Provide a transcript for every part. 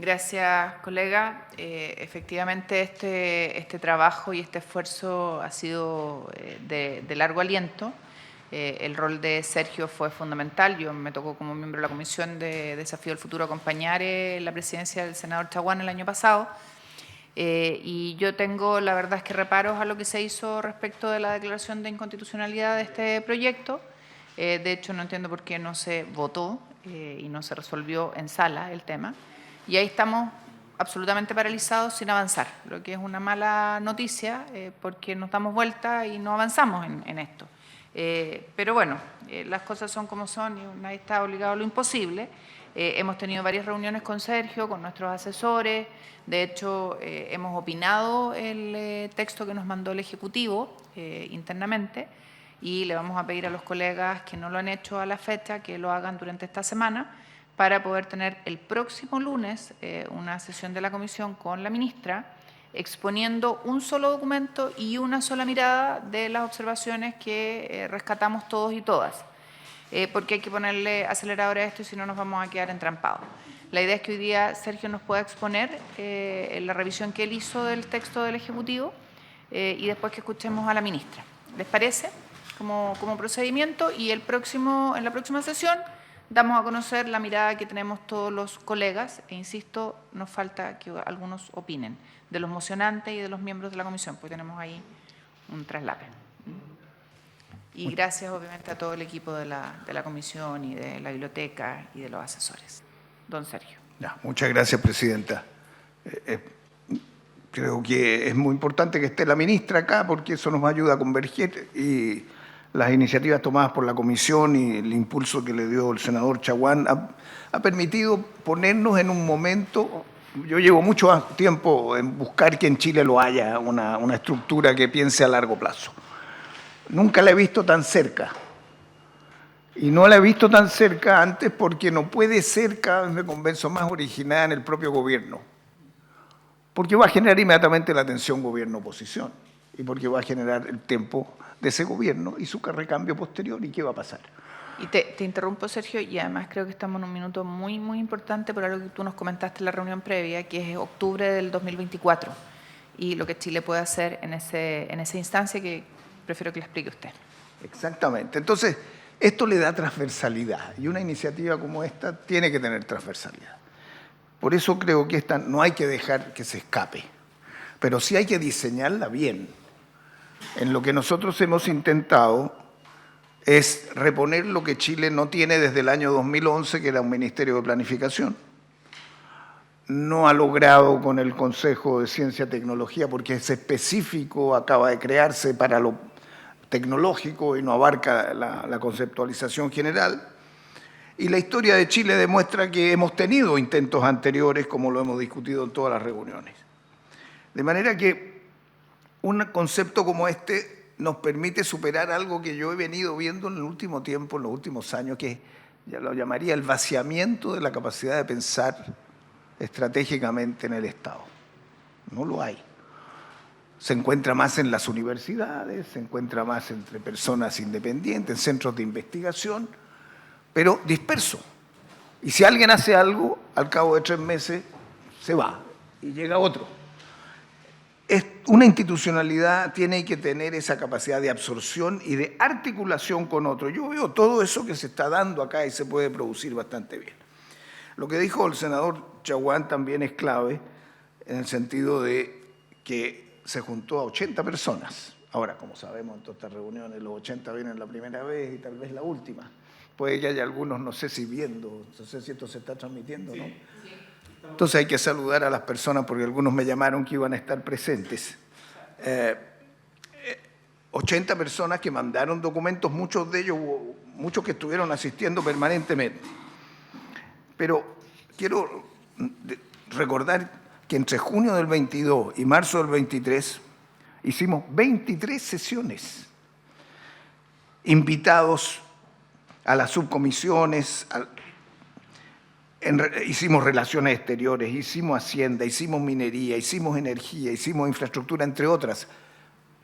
Gracias, colega. Efectivamente, este trabajo y este esfuerzo ha sido de largo aliento. El rol de Sergio fue fundamental. Yo me tocó como miembro de la Comisión de Desafío del Futuro acompañar la presidencia del senador Chaguán el año pasado. Y yo tengo, la verdad es que reparos a lo que se hizo respecto de la declaración de inconstitucionalidad de este proyecto. De hecho, no entiendo por qué no se votó y no se resolvió en sala el tema. Y ahí estamos absolutamente paralizados sin avanzar, lo que es una mala noticia porque nos damos vuelta y no avanzamos en esto. Pero bueno, las cosas son como son y nadie está obligado a lo imposible. Hemos tenido varias reuniones con Sergio, con nuestros asesores. De hecho, hemos opinado el texto que nos mandó el Ejecutivo internamente y le vamos a pedir a los colegas que no lo han hecho a la fecha que lo hagan durante esta semana para poder tener el próximo lunes una sesión de la comisión con la ministra exponiendo un solo documento y una sola mirada de las observaciones que rescatamos todos y todas. Porque hay que ponerle acelerador a esto y si no nos vamos a quedar entrampados. La idea es que hoy día Sergio nos pueda exponer la revisión que él hizo del texto del Ejecutivo y después que escuchemos a la ministra. ¿Les parece? Como procedimiento y en la próxima sesión damos a conocer la mirada que tenemos todos los colegas e insisto, nos falta que algunos opinen de los mocionantes y de los miembros de la comisión, pues tenemos ahí un traslape. Y gracias obviamente a todo el equipo de la comisión y de la biblioteca y de los asesores. Don Sergio. Ya, muchas gracias, presidenta. Creo que es muy importante que esté la ministra acá porque eso nos ayuda a converger y las iniciativas tomadas por la comisión y el impulso que le dio el senador Chaguán ha permitido ponernos en un momento. Yo llevo mucho tiempo en buscar que en Chile lo haya, una estructura que piense a largo plazo. Nunca la he visto tan cerca. Y no la he visto tan cerca antes porque no puede ser, cada vez me convenzo, más originada en el propio gobierno. Porque va a generar inmediatamente la tensión gobierno-oposición. Y porque va a generar el tiempo de ese gobierno y su recambio posterior. ¿Y qué va a pasar? Y te interrumpo, Sergio, y además creo que estamos en un minuto muy, muy importante por algo que tú nos comentaste en la reunión previa, que es octubre del 2024, y lo que Chile puede hacer en esa instancia que prefiero que le explique usted. Exactamente. Entonces, esto le da transversalidad, y una iniciativa como esta tiene que tener transversalidad. Por eso creo que esta no hay que dejar que se escape, pero sí hay que diseñarla bien. En lo que nosotros hemos intentado es reponer lo que Chile no tiene desde el año 2011, que era un Ministerio de Planificación. No ha logrado con el Consejo de Ciencia y Tecnología, porque es específico, acaba de crearse para lo tecnológico y no abarca la conceptualización general. Y la historia de Chile demuestra que hemos tenido intentos anteriores, como lo hemos discutido en todas las reuniones. De manera que un concepto como este nos permite superar algo que yo he venido viendo en el último tiempo, en los últimos años, que ya lo llamaría el vaciamiento de la capacidad de pensar estratégicamente en el Estado. No lo hay. Se encuentra más en las universidades, se encuentra más entre personas independientes, en centros de investigación, pero disperso. Y si alguien hace algo, al cabo de 3 meses se va y llega otro. Una institucionalidad tiene que tener esa capacidad de absorción y de articulación con otro. Yo veo todo eso que se está dando acá y se puede producir bastante bien. Lo que dijo el senador Chaguán también es clave en el sentido de que se juntó a 80 personas. Ahora, como sabemos, en todas estas reuniones los 80 vienen la primera vez y tal vez la última. Puede que haya algunos, no sé si viendo, no sé si esto se está transmitiendo, ¿no? Sí. Entonces hay que saludar a las personas porque algunos me llamaron que iban a estar presentes. 80 personas que mandaron documentos, muchos de ellos, muchos que estuvieron asistiendo permanentemente. Pero quiero recordar que entre junio del 22 y marzo del 23 hicimos 23 sesiones, invitados a las subcomisiones, hicimos relaciones exteriores, hicimos hacienda, hicimos minería, hicimos energía, hicimos infraestructura, entre otras.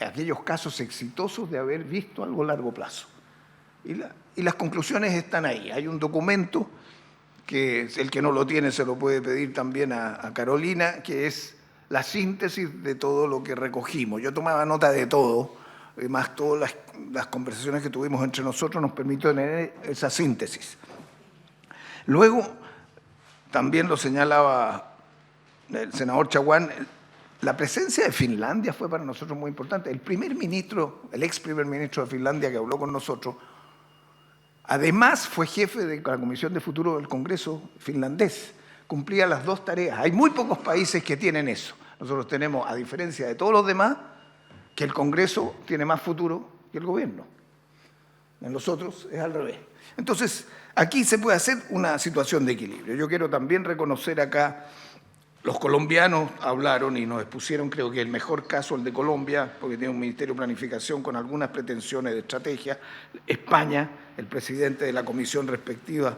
Aquellos casos exitosos de haber visto algo a largo plazo. Y las conclusiones están ahí. Hay un documento que el que no lo tiene se lo puede pedir también a Carolina, que es la síntesis de todo lo que recogimos. Yo tomaba nota de todo, más todas las conversaciones que tuvimos entre nosotros nos permitió tener esa síntesis. Luego, también lo señalaba el senador Chaguán, la presencia de Finlandia fue para nosotros muy importante. El primer ministro, el ex primer ministro de Finlandia que habló con nosotros, además fue jefe de la Comisión de Futuro del Congreso finlandés. Cumplía las dos tareas. Hay muy pocos países que tienen eso. Nosotros tenemos, a diferencia de todos los demás, que el Congreso tiene más futuro que el gobierno. En los otros es al revés. Entonces, aquí se puede hacer una situación de equilibrio. Yo quiero también reconocer acá, los colombianos hablaron y nos expusieron, creo que el mejor caso, el de Colombia, porque tiene un ministerio de planificación con algunas pretensiones de estrategia. España, el presidente de la comisión respectiva,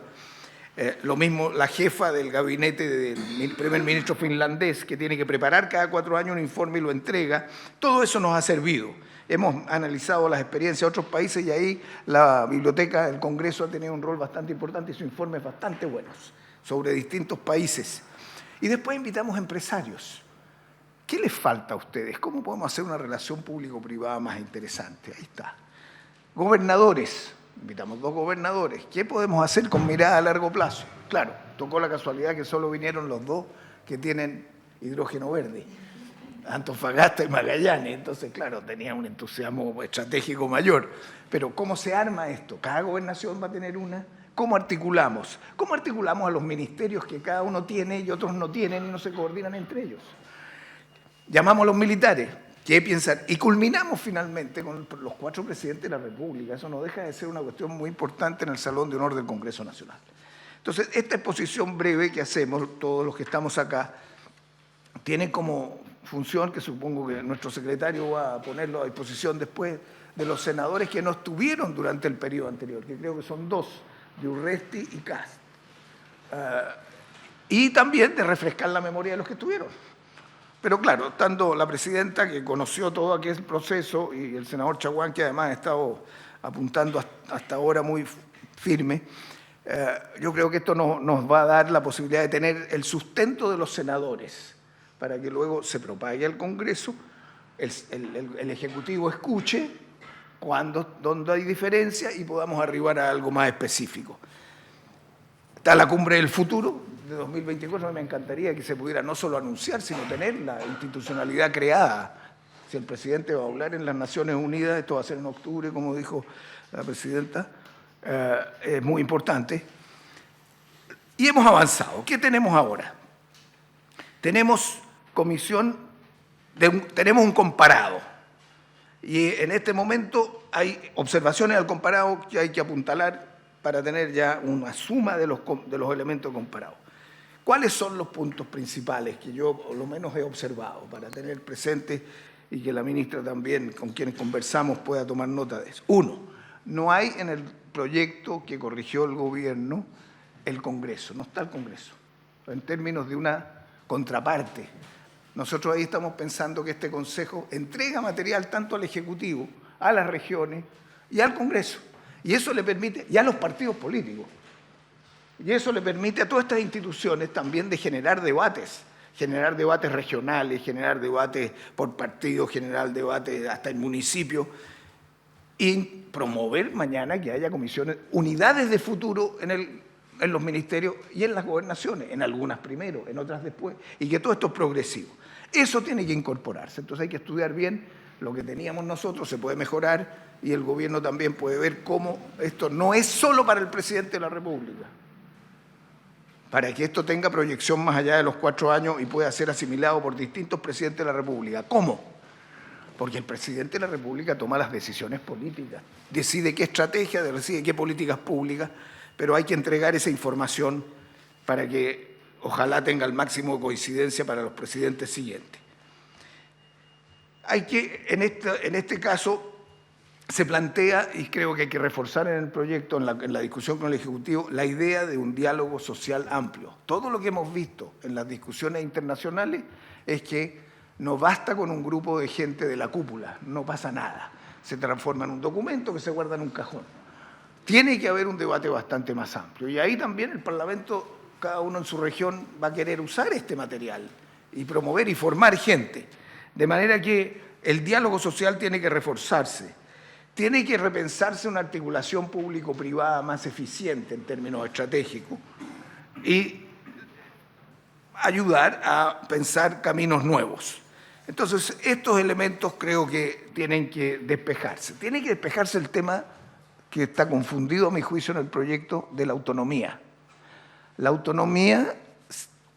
lo mismo la jefa del gabinete del primer ministro finlandés, que tiene que preparar cada 4 años un informe y lo entrega. Todo eso nos ha servido. Hemos analizado las experiencias de otros países y ahí la biblioteca del Congreso ha tenido un rol bastante importante y sus informes bastante buenos sobre distintos países. Y después invitamos empresarios. ¿Qué les falta a ustedes? ¿Cómo podemos hacer una relación público-privada más interesante? Ahí está. Gobernadores. Invitamos 2 gobernadores. ¿Qué podemos hacer con mirada a largo plazo? Claro, tocó la casualidad que solo vinieron los 2 que tienen hidrógeno verde, Antofagasta y Magallanes. Entonces, claro, tenía un entusiasmo estratégico mayor. Pero ¿cómo se arma esto? Cada gobernación va a tener una. ¿Cómo articulamos? ¿Cómo articulamos a los ministerios que cada uno tiene y otros no tienen y no se coordinan entre ellos? Llamamos a los militares. ¿Qué piensan? Y culminamos finalmente con los 4 presidentes de la República. Eso no deja de ser una cuestión muy importante en el Salón de Honor del Congreso Nacional. Entonces, esta exposición breve que hacemos, todos los que estamos acá, tiene como función, que supongo que nuestro secretario va a ponerlo a disposición después, de los senadores que no estuvieron durante el periodo anterior, que creo que son 2, de Urresti y Kast. Y también de refrescar la memoria de los que estuvieron. Pero claro, estando la presidenta que conoció todo aquel proceso y el senador Chaguán, que además ha estado apuntando hasta ahora muy firme, yo creo que esto nos va a dar la posibilidad de tener el sustento de los senadores para que luego se propague al Congreso, el Ejecutivo escuche dónde hay diferencia y podamos arribar a algo más específico. Está la Cumbre del Futuro de 2024, me encantaría que se pudiera no solo anunciar, sino tener la institucionalidad creada. Si el presidente va a hablar en las Naciones Unidas, esto va a ser en octubre, como dijo la presidenta, es muy importante. Y hemos avanzado. ¿Qué tenemos ahora? Tenemos tenemos un comparado. Y en este momento hay observaciones al comparado que hay que apuntalar para tener ya una suma de los elementos comparados. ¿Cuáles son los puntos principales que yo por lo menos he observado para tener presente y que la ministra también, con quienes conversamos, pueda tomar nota de eso? 1, no hay en el proyecto que corrigió el gobierno el Congreso, no está el Congreso, en términos de una contraparte. Nosotros ahí estamos pensando que este Consejo entrega material tanto al Ejecutivo, a las regiones y al Congreso. Y eso le permite, y a los partidos políticos, y eso le permite a todas estas instituciones también de generar debates regionales, generar debates por partido, generar debates hasta en municipios, y promover mañana que haya comisiones, unidades de futuro en los ministerios y en las gobernaciones, en algunas primero, en otras después, y que todo esto es progresivo. Eso tiene que incorporarse, entonces hay que estudiar bien lo que teníamos nosotros, se puede mejorar, y el gobierno también puede ver cómo esto no es solo para el presidente de la República, para que esto tenga proyección más allá de los 4 años y pueda ser asimilado por distintos presidentes de la República. ¿Cómo? Porque el presidente de la República toma las decisiones políticas, decide qué estrategia, decide qué políticas públicas, pero hay que entregar esa información para que ojalá tenga el máximo de coincidencia para los presidentes siguientes. Hay que, en este caso, se plantea, y creo que hay que reforzar en el proyecto, en la discusión con el Ejecutivo, la idea de un diálogo social amplio. Todo lo que hemos visto en las discusiones internacionales es que no basta con un grupo de gente de la cúpula, no pasa nada. Se transforma en un documento que se guarda en un cajón. Tiene que haber un debate bastante más amplio. Y ahí también el Parlamento cada uno en su región va a querer usar este material y promover y formar gente. De manera que el diálogo social tiene que reforzarse, tiene que repensarse una articulación público-privada más eficiente en términos estratégicos y ayudar a pensar caminos nuevos. Entonces, estos elementos creo que tienen que despejarse. Tiene que despejarse el tema que está confundido, a mi juicio, en el proyecto de la autonomía. La autonomía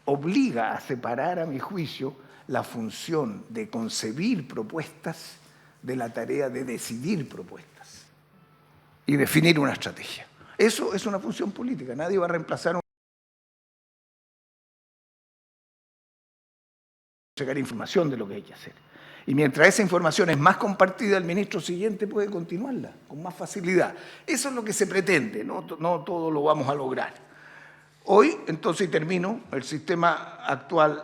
obliga a separar, a mi juicio, la función de concebir propuestas de la tarea de decidir propuestas y definir una estrategia. Eso es una función política. Nadie va a reemplazar sacar información de lo que hay que hacer. Y mientras esa información es más compartida, el ministro siguiente puede continuarla con más facilidad. Eso es lo que se pretende, no todo lo vamos a lograr. Hoy, entonces, y termino, el sistema actual,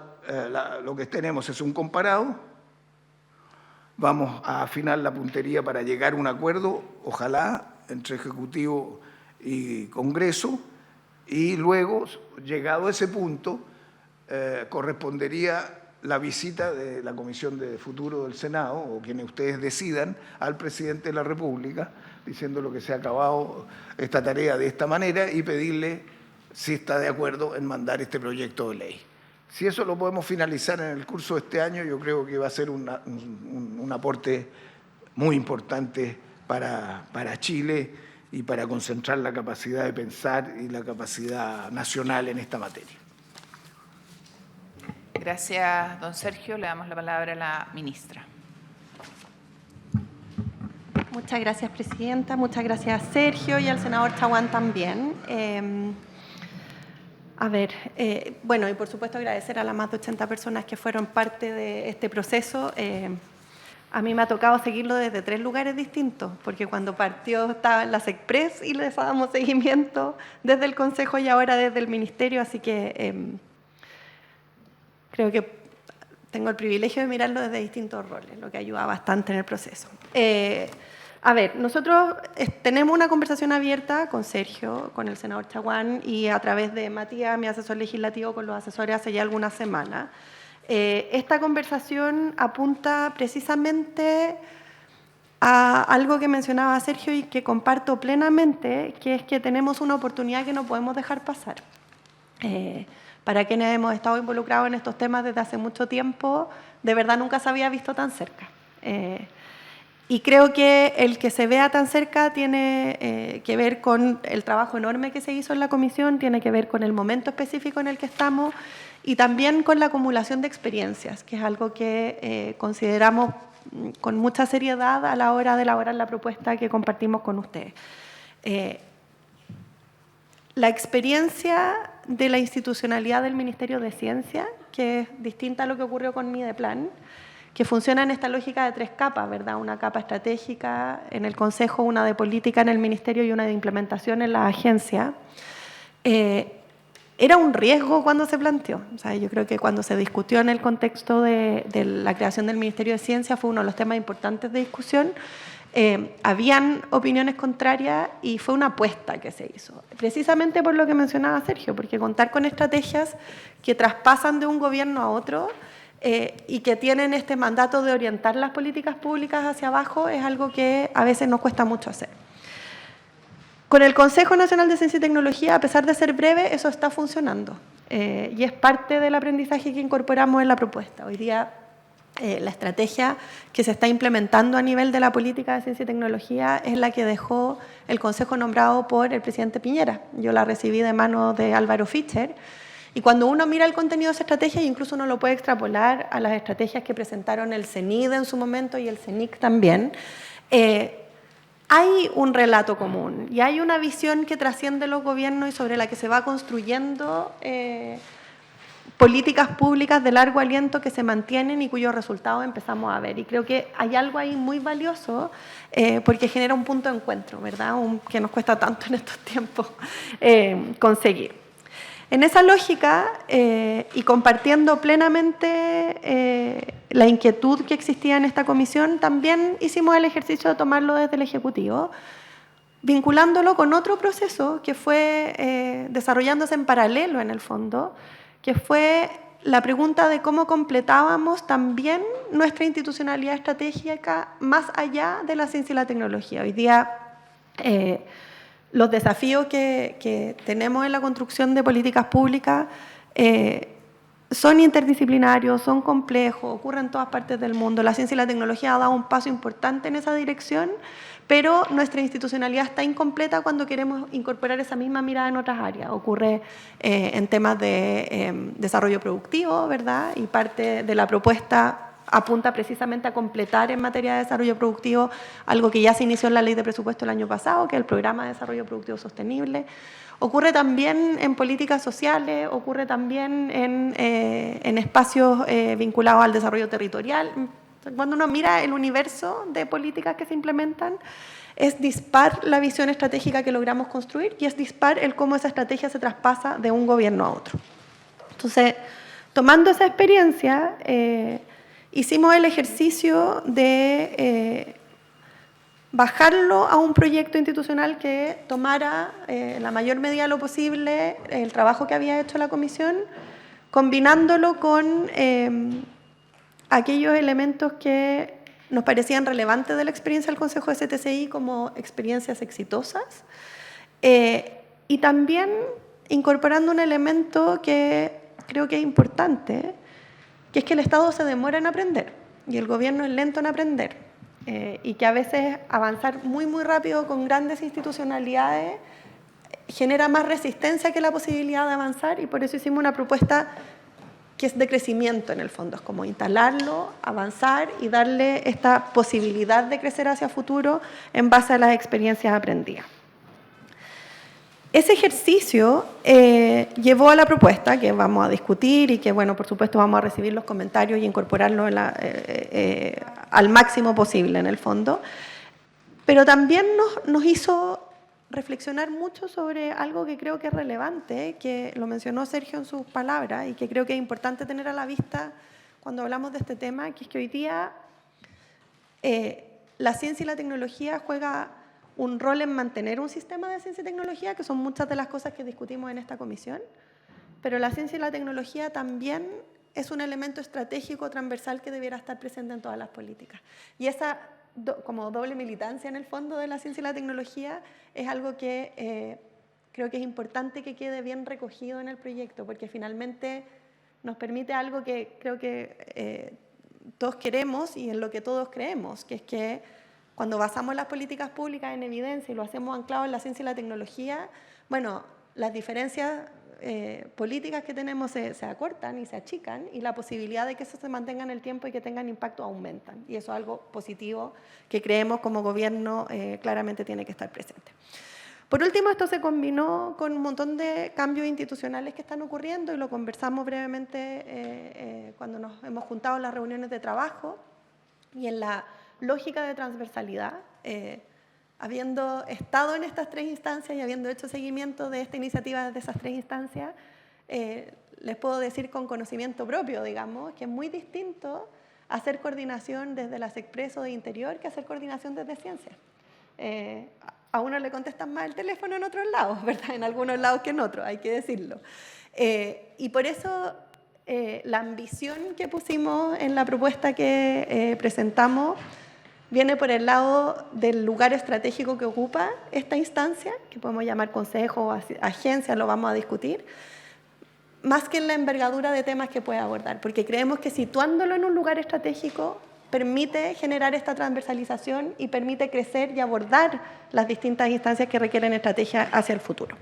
lo que tenemos es un comparado. Vamos a afinar la puntería para llegar a un acuerdo, ojalá, entre Ejecutivo y Congreso, y luego, llegado a ese punto, correspondería la visita de la Comisión de Futuro del Senado, o quienes ustedes decidan, al presidente de la República, diciendo lo que se ha acabado esta tarea de esta manera y pedirle si está de acuerdo en mandar este proyecto de ley. Si eso lo podemos finalizar en el curso de este año, yo creo que va a ser un aporte muy importante para Chile y para concentrar la capacidad de pensar y la capacidad nacional en esta materia. Gracias, don Sergio. Le damos la palabra a la ministra. Muchas gracias, presidenta. Muchas gracias, Sergio, y al senador Chaguán también. Bueno, y por supuesto agradecer a las más de 80 personas que fueron parte de este proceso. A mí me ha tocado seguirlo desde 3 lugares distintos, porque cuando partió estaba en las Express y les dábamos seguimiento desde el Consejo y ahora desde el Ministerio, así que creo que tengo el privilegio de mirarlo desde distintos roles, lo que ayuda bastante en el proceso. Nosotros tenemos una conversación abierta con Sergio, con el senador Chaguán y a través de Matías, mi asesor legislativo, con los asesores hace ya algunas semanas. Esta conversación apunta precisamente a algo que mencionaba Sergio y que comparto plenamente, que es que tenemos una oportunidad que no podemos dejar pasar. Para quienes hemos estado involucrados en estos temas desde hace mucho tiempo, de verdad nunca se había visto tan cerca. Y creo que el que se vea tan cerca tiene que ver con el trabajo enorme que se hizo en la comisión, tiene que ver con el momento específico en el que estamos y también con la acumulación de experiencias, que es algo que consideramos con mucha seriedad a la hora de elaborar la propuesta que compartimos con ustedes. La experiencia de la institucionalidad del Ministerio de Ciencia, que es distinta a lo que ocurrió con Mideplan, que funciona en esta lógica de 3 capas, ¿verdad? Una capa estratégica en el Consejo, una de política en el Ministerio y una de implementación en la agencia. Era un riesgo cuando se planteó. O sea, yo creo que cuando se discutió en el contexto de la creación del Ministerio de Ciencia fue uno de los temas importantes de discusión. Habían opiniones contrarias y fue una apuesta que se hizo. Precisamente por lo que mencionaba Sergio, porque contar con estrategias que traspasan de un gobierno a otro y que tienen este mandato de orientar las políticas públicas hacia abajo es algo que a veces nos cuesta mucho hacer. Con el Consejo Nacional de Ciencia y Tecnología, a pesar de ser breve, eso está funcionando y es parte del aprendizaje que incorporamos en la propuesta. Hoy día la estrategia que se está implementando a nivel de la política de ciencia y tecnología es la que dejó el Consejo nombrado por el presidente Piñera. Yo la recibí de manos de Álvaro Fischer. Y cuando uno mira el contenido de esa estrategia, incluso uno lo puede extrapolar a las estrategias que presentaron el CENID en su momento y el CENIC también, hay un relato común y hay una visión que trasciende los gobiernos y sobre la que se va construyendo políticas públicas de largo aliento que se mantienen y cuyos resultados empezamos a ver. Y creo que hay algo ahí muy valioso porque genera un punto de encuentro, ¿verdad? Que nos cuesta tanto en estos tiempos conseguir. En esa lógica y compartiendo plenamente la inquietud que existía en esta comisión, también hicimos el ejercicio de tomarlo desde el Ejecutivo vinculándolo con otro proceso que fue desarrollándose en paralelo en el fondo, que fue la pregunta de cómo completábamos también nuestra institucionalidad estratégica más allá de la ciencia y la tecnología. Hoy día los desafíos que tenemos en la construcción de políticas públicas son interdisciplinarios, son complejos, ocurren en todas partes del mundo. La ciencia y la tecnología ha dado un paso importante en esa dirección, pero nuestra institucionalidad está incompleta cuando queremos incorporar esa misma mirada en otras áreas. Ocurre en temas de desarrollo productivo, ¿verdad? Y parte de la propuesta apunta precisamente a completar en materia de desarrollo productivo algo que ya se inició en la Ley de Presupuesto el año pasado, que es el Programa de Desarrollo Productivo Sostenible. Ocurre también en políticas sociales, ocurre también en espacios vinculados al desarrollo territorial. Cuando uno mira el universo de políticas que se implementan, es dispar la visión estratégica que logramos construir y es dispar el cómo esa estrategia se traspasa de un gobierno a otro. Entonces, tomando esa experiencia, hicimos el ejercicio de bajarlo a un proyecto institucional que tomara en la mayor medida lo posible el trabajo que había hecho la comisión, combinándolo con aquellos elementos que nos parecían relevantes de la experiencia del Consejo de CTCI como experiencias exitosas y también incorporando un elemento que creo que es importante, que es que el Estado se demora en aprender y el gobierno es lento en aprender y que a veces avanzar muy rápido con grandes institucionalidades genera más resistencia que la posibilidad de avanzar y por eso hicimos una propuesta que es de crecimiento en el fondo, es como instalarlo, avanzar y darle esta posibilidad de crecer hacia futuro en base a las experiencias aprendidas. Ese ejercicio llevó a la propuesta que vamos a discutir y que, bueno, por supuesto vamos a recibir los comentarios y incorporarlo al máximo posible en el fondo, pero también nos hizo reflexionar mucho sobre algo que creo que es relevante, que lo mencionó Sergio en sus palabras y que creo que es importante tener a la vista cuando hablamos de este tema, que es que hoy día la ciencia y la tecnología juega un rol en mantener un sistema de ciencia y tecnología, que son muchas de las cosas que discutimos en esta comisión, pero la ciencia y la tecnología también es un elemento estratégico transversal que debiera estar presente en todas las políticas. Y esa como doble militancia en el fondo de la ciencia y la tecnología es algo que creo que es importante que quede bien recogido en el proyecto, porque finalmente nos permite algo que creo que todos queremos y en lo que todos creemos, que es que cuando basamos las políticas públicas en evidencia y lo hacemos anclado en la ciencia y la tecnología, bueno, las diferencias políticas que tenemos se acortan y se achican y la posibilidad de que eso se mantenga en el tiempo y que tengan impacto aumentan. Y eso es algo positivo que creemos como gobierno claramente tiene que estar presente. Por último, esto se combinó con un montón de cambios institucionales que están ocurriendo y lo conversamos brevemente cuando nos hemos juntado en las reuniones de trabajo y en la lógica de transversalidad, habiendo estado en estas tres instancias y habiendo hecho seguimiento de esta iniciativa desde esas tres instancias, les puedo decir con conocimiento propio, digamos, que es muy distinto hacer coordinación desde la Sexpreso de Interior que hacer coordinación desde Ciencia. A uno le contestan más el teléfono en otros lados, ¿verdad? En algunos lados que en otros, hay que decirlo. Y por eso la ambición que pusimos en la propuesta que presentamos viene por el lado del lugar estratégico que ocupa esta instancia, que podemos llamar consejo o agencia, lo vamos a discutir, más que en la envergadura de temas que puede abordar, porque creemos que situándolo en un lugar estratégico permite generar esta transversalización y permite crecer y abordar las distintas instancias que requieren estrategia hacia el futuro.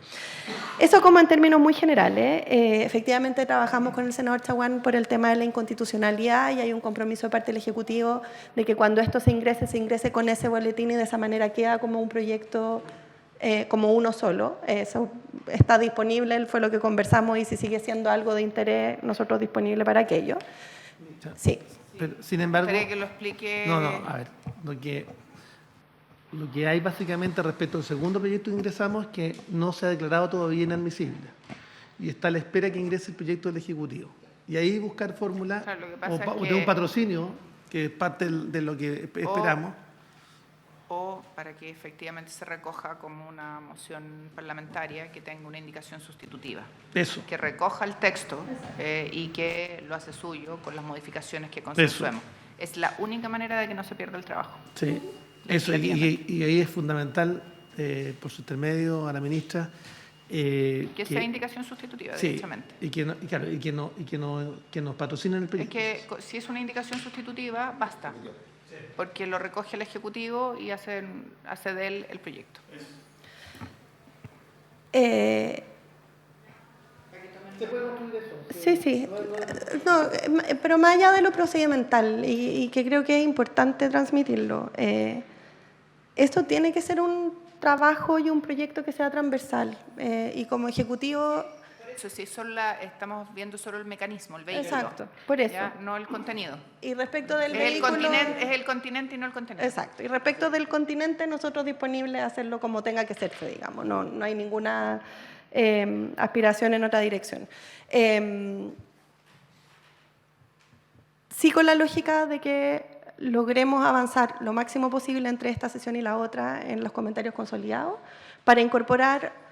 Eso como en términos muy generales. Efectivamente trabajamos con el senador Chaguán por el tema de la inconstitucionalidad y hay un compromiso de parte del Ejecutivo de que cuando esto se ingrese con ese boletín y de esa manera queda como un proyecto como uno solo. Eso está disponible, fue lo que conversamos y si sigue siendo algo de interés, nosotros disponible para aquello. Sí. Pero, sin embargo, que lo explique. No, a ver, lo que hay básicamente respecto al segundo proyecto que ingresamos es que no se ha declarado todavía inadmisible y está a la espera que ingrese el proyecto del Ejecutivo. Y ahí buscar fórmulas claro, de un patrocinio, que es parte de lo que esperamos. o para que efectivamente se recoja como una moción parlamentaria que tenga una indicación sustitutiva. Eso. Que recoja el texto y que lo hace suyo con las modificaciones que consensuemos. Es la única manera de que no se pierda el trabajo. Sí, eso, y ahí es fundamental, por su intermedio, a la ministra, que sea indicación sustitutiva, sí, derechamente. Y que nos patrocinen el proyecto. Es que si es una indicación sustitutiva, basta. Porque lo recoge el Ejecutivo y hace de él el proyecto. Sí. No, pero más allá de lo procedimental, y que creo que es importante transmitirlo, esto tiene que ser un trabajo y un proyecto que sea transversal. Y como Ejecutivo... Eso sí, estamos viendo solo el mecanismo, el vehículo. Exacto, por eso. ¿Ya? No el contenido. Y respecto del es el continente y no el contenido. Exacto. Y respecto del continente, nosotros disponibles a hacerlo como tenga que serse, digamos. No hay ninguna aspiración en otra dirección. Sí, con la lógica de que logremos avanzar lo máximo posible entre esta sesión y la otra en los comentarios consolidados para incorporar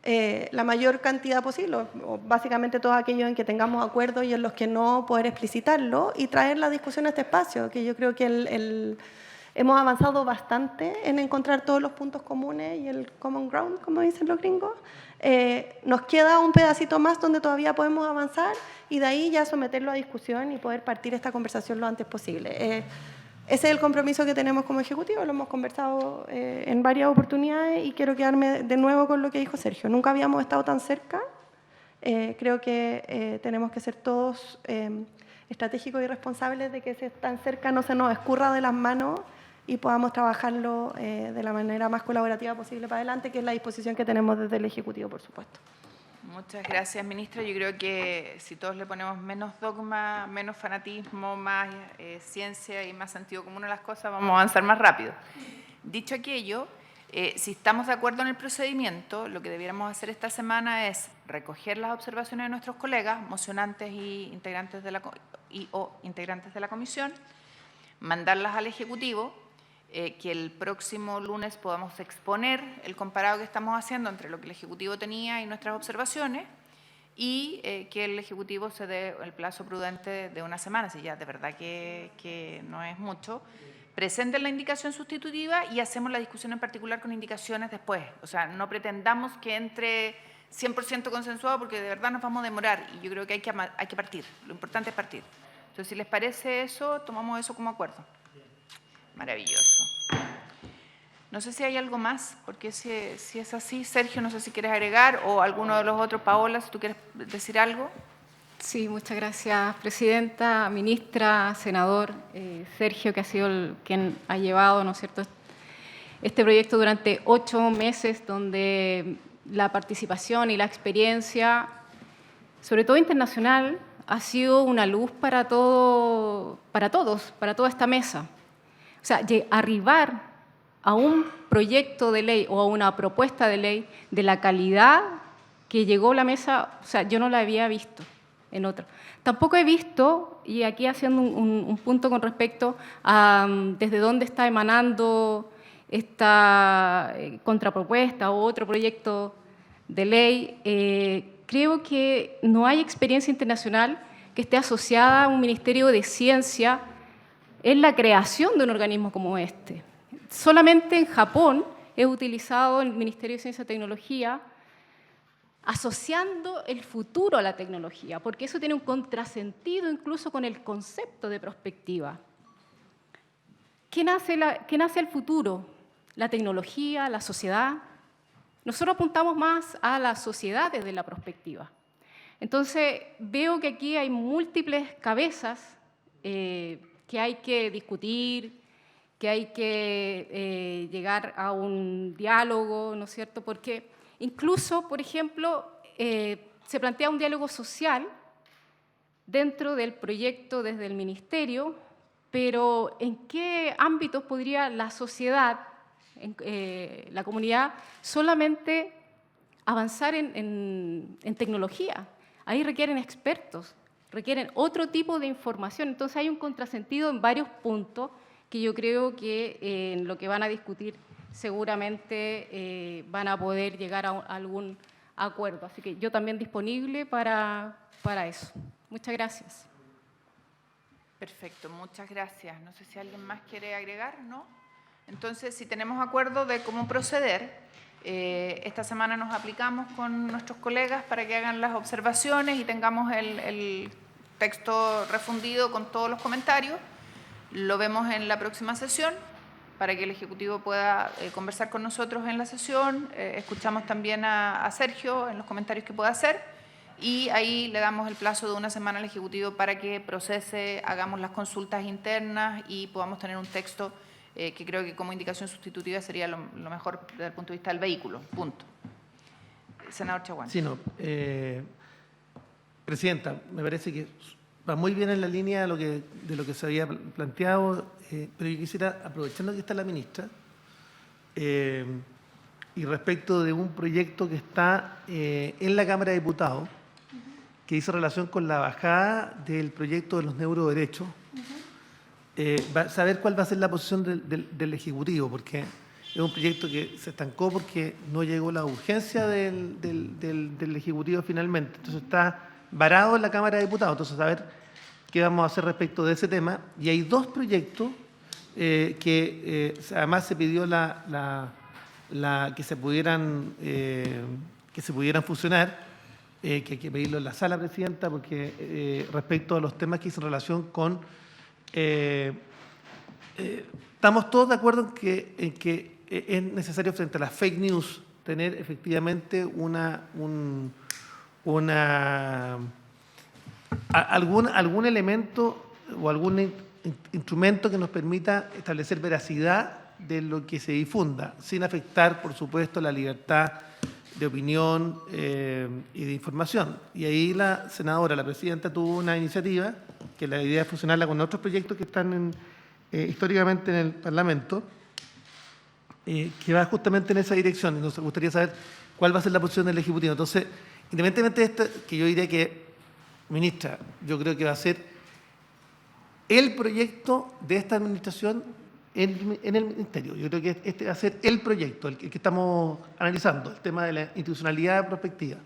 la mayor cantidad posible, o básicamente todos aquellos en que tengamos acuerdos y en los que no, poder explicitarlo y traer la discusión a este espacio, que yo creo que hemos avanzado bastante en encontrar todos los puntos comunes y el common ground, como dicen los gringos. Nos queda un pedacito más donde todavía podemos avanzar y de ahí ya someterlo a discusión y poder partir esta conversación lo antes posible. Ese es el compromiso que tenemos como Ejecutivo, lo hemos conversado en varias oportunidades y quiero quedarme de nuevo con lo que dijo Sergio. Nunca habíamos estado tan cerca. Creo que tenemos que ser todos estratégicos y responsables de que ese tan cerca no se nos escurra de las manos y podamos trabajarlo de la manera más colaborativa posible para adelante, que es la disposición que tenemos desde el Ejecutivo, por supuesto. Muchas gracias, ministra. Yo creo que si todos le ponemos menos dogma, menos fanatismo, más ciencia y más sentido común a las cosas, vamos a avanzar más rápido. Dicho aquello, si estamos de acuerdo en el procedimiento, lo que debiéramos hacer esta semana es recoger las observaciones de nuestros colegas, mocionantes y integrantes de la comisión, mandarlas al Ejecutivo, que el próximo lunes podamos exponer el comparado que estamos haciendo entre lo que el Ejecutivo tenía y nuestras observaciones y que el Ejecutivo se dé el plazo prudente de una semana, si ya de verdad que no es mucho, presenten la indicación sustitutiva y hacemos la discusión en particular con indicaciones después. O sea, no pretendamos que entre 100% consensuado porque de verdad nos vamos a demorar y yo creo que hay que partir. Lo importante es partir. Entonces, si les parece eso, tomamos eso como acuerdo. Maravilloso. No sé si hay algo más, porque si es así, Sergio, no sé si quieres agregar, o alguno de los otros, Paola, si tú quieres decir algo. Sí, muchas gracias, presidenta, ministra, senador, Sergio, que ha sido quien ha llevado, ¿no es cierto?, este proyecto durante 8 meses, donde la participación y la experiencia, sobre todo internacional, ha sido una luz para todos, para toda esta mesa. O sea, arribar a un proyecto de ley o a una propuesta de ley de la calidad que llegó a la mesa, o sea, yo no la había visto en otra. Tampoco he visto, y aquí haciendo un punto con respecto a desde dónde está emanando esta contrapropuesta o otro proyecto de ley, creo que no hay experiencia internacional que esté asociada a un Ministerio de Ciencia en la creación de un organismo como este. Solamente en Japón he utilizado el Ministerio de Ciencia y Tecnología asociando el futuro a la tecnología, porque eso tiene un contrasentido incluso con el concepto de prospectiva. ¿Qué nace el futuro? ¿La tecnología, la sociedad? Nosotros apuntamos más a la sociedad desde la prospectiva. Entonces, veo que aquí hay múltiples cabezas que hay que discutir, que hay que llegar a un diálogo, ¿no es cierto? Porque incluso, por ejemplo, se plantea un diálogo social dentro del proyecto desde el Ministerio, pero ¿en qué ámbitos podría la sociedad, la comunidad, solamente avanzar en tecnología? Ahí requieren expertos, requieren otro tipo de información. Entonces hay un contrasentido en varios puntos porque yo creo que en lo que van a discutir seguramente van a poder llegar a algún acuerdo. Así que yo también disponible para eso. Muchas gracias. Perfecto, muchas gracias. No sé si alguien más quiere agregar, ¿no? Entonces, si tenemos acuerdo de cómo proceder, esta semana nos aplicamos con nuestros colegas para que hagan las observaciones y tengamos el texto refundido con todos los comentarios. Lo vemos en la próxima sesión para que el Ejecutivo pueda conversar con nosotros en la sesión. Escuchamos también a Sergio en los comentarios que pueda hacer y ahí le damos el plazo de una semana al Ejecutivo para que procese, hagamos las consultas internas y podamos tener un texto que creo que como indicación sustitutiva sería lo mejor desde el punto de vista del vehículo. Punto. Senador Chaguán. Sí, no. Presidenta, me parece que va muy bien en la línea de lo que se había planteado, pero yo quisiera, aprovechando que está la ministra, y respecto de un proyecto que está en la Cámara de Diputados, que hizo relación con la bajada del proyecto de los neuroderechos, saber cuál va a ser la posición del Ejecutivo, porque es un proyecto que se estancó porque no llegó la urgencia del Ejecutivo finalmente. Entonces está varado en la Cámara de Diputados. Entonces, a ver qué vamos a hacer respecto de ese tema. Y hay dos proyectos que además se pidió que se pudieran fusionar, que hay que pedirlo en la sala, Presidenta, porque respecto a los temas que hizo en relación con... estamos todos de acuerdo en que es necesario frente a las fake news tener efectivamente algún elemento o algún instrumento que nos permita establecer veracidad de lo que se difunda, sin afectar, por supuesto, la libertad de opinión y de información. Y ahí la senadora, la presidenta, tuvo una iniciativa, que la idea es fusionarla con otros proyectos que están históricamente en el Parlamento, que va justamente en esa dirección. Y nos gustaría saber cuál va a ser la posición del Ejecutivo. Entonces, independientemente de esto, que yo diría que, ministra, yo creo que va a ser el proyecto de esta administración en el Ministerio. Yo creo que este va a ser el proyecto, el que estamos analizando, el tema de la institucionalidad prospectiva.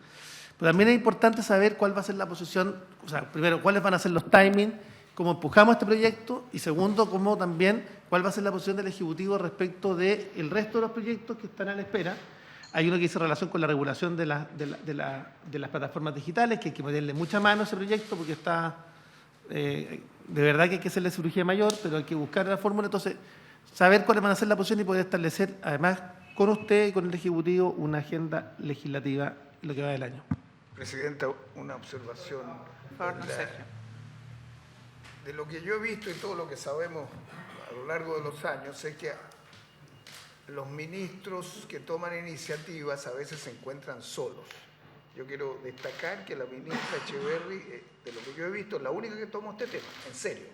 Pero también es importante saber cuál va a ser la posición, o sea, primero, cuáles van a ser los timings, cómo empujamos este proyecto, y segundo, cómo también, cuál va a ser la posición del Ejecutivo respecto del resto de los proyectos que están a la espera. Hay uno que dice relación con la regulación de las plataformas digitales, que hay que ponerle mucha mano a ese proyecto porque está, de verdad que hay que hacerle cirugía mayor, pero hay que buscar la fórmula. Entonces, saber cuáles van a ser la posición y poder establecer, además, con usted y con el Ejecutivo, una agenda legislativa en lo que va del año. Presidenta, una observación. Por favor, no, Sergio. De lo que yo he visto y todo lo que sabemos a lo largo de los años, es que los ministros que toman iniciativas a veces se encuentran solos. Yo quiero destacar que la ministra Echeverri, de lo que yo he visto, es la única que tomó este tema, en serio.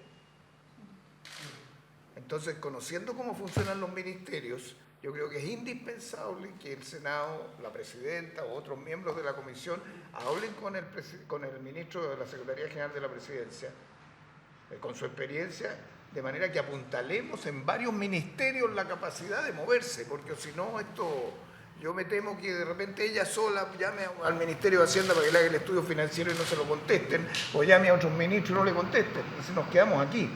Entonces, conociendo cómo funcionan los ministerios, yo creo que es indispensable que el Senado, la presidenta o otros miembros de la comisión hablen con el ministro de la Secretaría General de la Presidencia, con su experiencia, de manera que apuntalemos en varios ministerios la capacidad de moverse, porque si no, yo me temo que de repente ella sola llame al Ministerio de Hacienda para que le haga el estudio financiero y no se lo contesten, o llame a otros ministros y no le contesten, entonces nos quedamos aquí.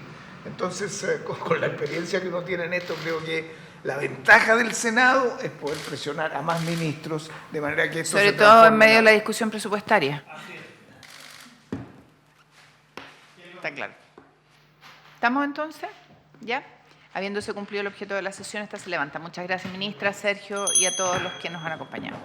Entonces, con la experiencia que uno tiene en esto, creo que la ventaja del Senado es poder presionar a más ministros, de manera que esto sobre todo en medio de la discusión presupuestaria. Está claro. ¿Estamos entonces? ¿Ya? Habiéndose cumplido el objeto de la sesión, esta se levanta. Muchas gracias, ministra, Sergio, y a todos los que nos han acompañado.